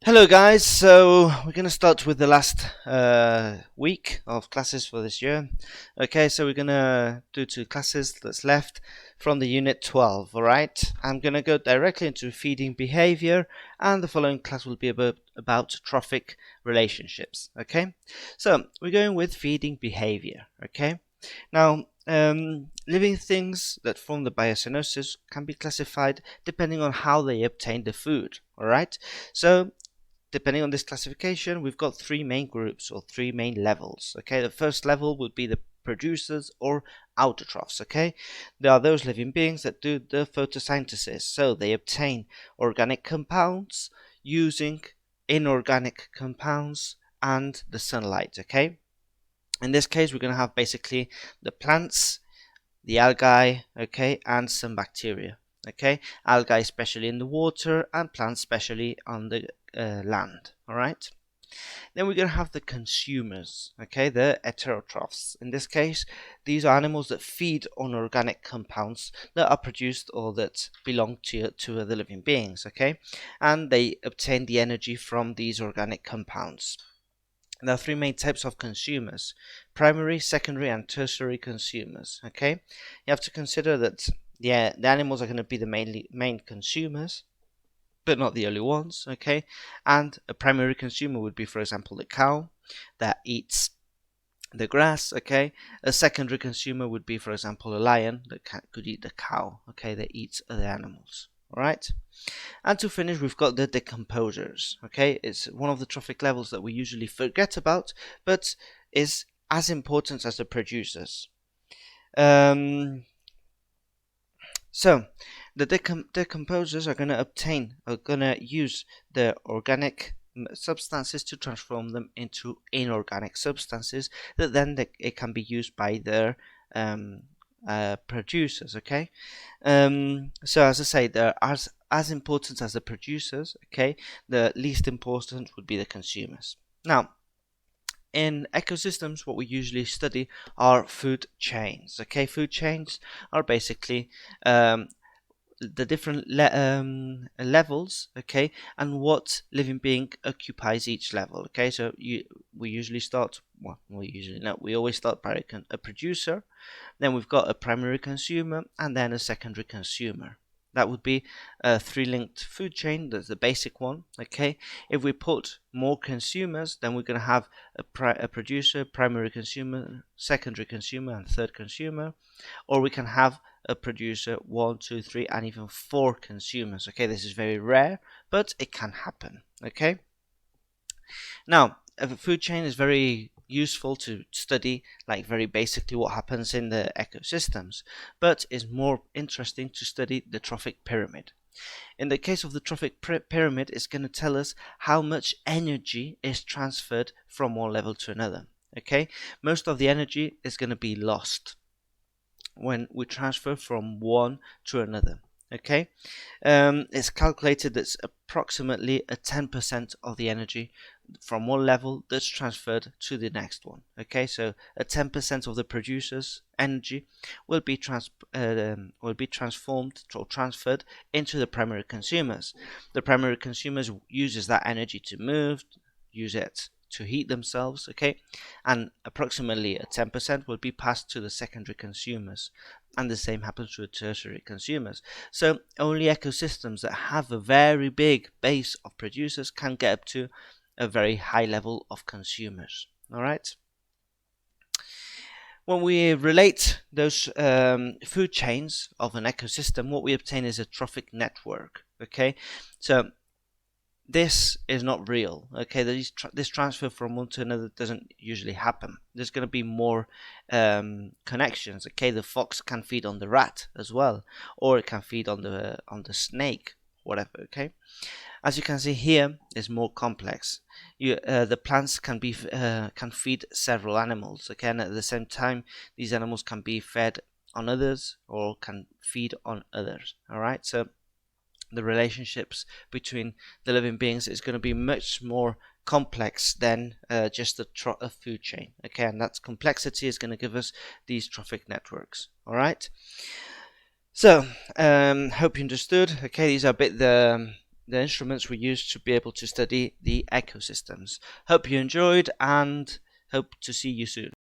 Hello guys, so we're going to start with the last week of classes for this year. Okay, so we're going to do 2 classes that's left from the unit 12, alright? I'm going to go directly into feeding behavior, and the following class will be about trophic relationships, okay? So we're going with feeding behavior, okay? Now, living things that form the biocenosis can be classified depending on how they obtain the food, alright? So depending on this classification, we've got 3 main groups or 3 main levels. Okay, the first level would be the producers or autotrophs. Okay, they are those living beings that do the photosynthesis, so they obtain organic compounds using inorganic compounds and the sunlight. Okay, in this case, we're going to have basically the plants, the algae, okay, and some bacteria. Okay, algae especially in the water and plants especially on the land. All right. Then we're going to have the consumers, okay, the heterotrophs. In this case, these are animals that feed on organic compounds that are produced or that belong to other living beings, okay, and they obtain the energy from these organic compounds. There are 3 main types of consumers: primary, secondary, and tertiary consumers. Okay, you have to consider that the animals are going to be the main consumers, but not the only ones. Okay, and a primary consumer would be, for example, the cow that eats the grass. Okay, a secondary consumer would be, for example, a lion that could eat the cow. Okay, that eats other animals. All right. And to finish, we've got the decomposers. Okay, it's one of the trophic levels that we usually forget about, but is as important as the producers. So the decomposers are going to use the organic substances to transform them into inorganic substances that then it can be used by their producers. Okay, so as I say, they're as important as the producers. Okay, the least important would be the consumers. Now, in ecosystems, what we usually study are food chains. Okay, food chains are basically the different levels, okay, and what living being occupies each level. Okay, so we usually start, well, we always start by a producer, then we've got a primary consumer, and then a secondary consumer. That would be a 3-linked food chain. That's the basic one. Okay, if we put more consumers, then we're going to have a producer, primary consumer, secondary consumer, and third consumer. Or we can have a producer, 1, 2, 3, and even 4 consumers. Okay, this is very rare, but it can happen. Okay, now a food chain is very useful to study, like very basically what happens in the ecosystems, but is more interesting to study the trophic pyramid. In the case of the trophic pyramid, it's going to tell us how much energy is transferred from one level to another. Okay, most of the energy is going to be lost when we transfer from one to another. Okay, it's calculated that's approximately a 10% of the energy from one level that's transferred to the next one. Okay, so a 10% of the producer's energy will be transformed or transferred into the primary consumers. The primary consumers uses that energy to move, use it to heat themselves, okay, and approximately a 10% will be passed to the secondary consumers, and the same happens to the tertiary consumers. So only ecosystems that have a very big base of producers can get up to a very high level of consumers. All right. When we relate those food chains of an ecosystem, what we obtain is a trophic network. Okay, so this is not real. Okay, this transfer from one to another doesn't usually happen. There's going to be more connections. Okay, the fox can feed on the rat as well, or it can feed on the snake, whatever. Okay, as you can see here, it's more complex. The plants can feed several animals. Okay, and at the same time, these animals can be fed on others or can feed on others. All right, so the relationships between the living beings is going to be much more complex than just a food chain. Okay, and that complexity is going to give us these trophic networks. All right. So hope you understood. Okay, these are a bit the the instruments we use to be able to study the ecosystems. Hope you enjoyed and hope to see you soon.